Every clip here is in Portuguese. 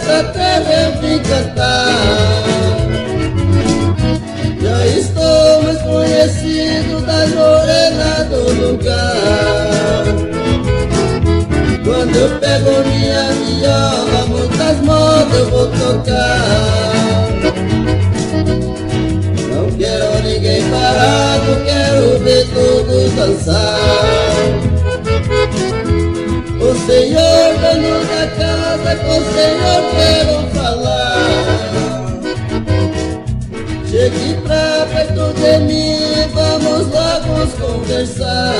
nessa terra eu vim cantar. Já estou mais conhecido das morenas do lugar. Quando eu pego minha viola, muitas modas eu vou tocar. Não quero ninguém parado, quero ver todos dançar. O Senhor, dono da casa, com o Senhor quero falar. Chegue pra perto de mim, vamos logo conversar.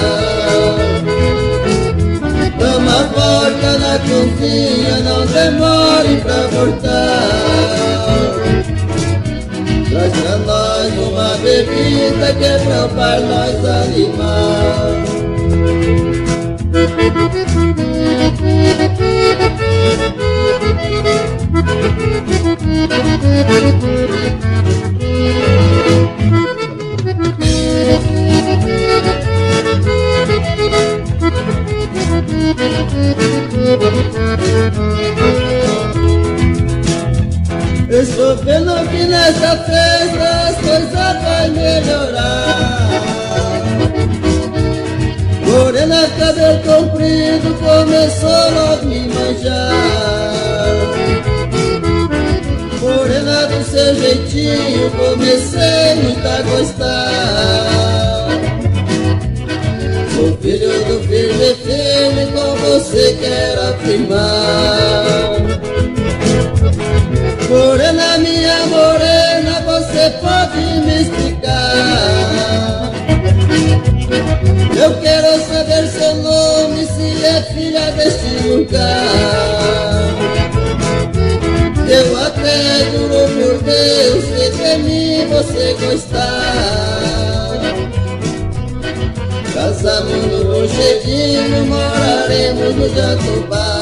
Toma a porta na cozinha, não demore pra voltar. Traz pra nós uma bebida que é pra nós animar. Eu estou vendo que nessa festa as coisas vão melhorar. Morena, cabelo comprido, começou logo me manjar. Morena, do seu jeitinho, comecei muito a gostar. Sou filho do firme, firme, com você quero afirmar. Morena, minha morena, você pode me explicar? Eu quero saber seu nome, se é filha deste lugar. Eu até juro por Deus que de mim você gostar. Casamos no Rochedinho, moraremos no Jatobá.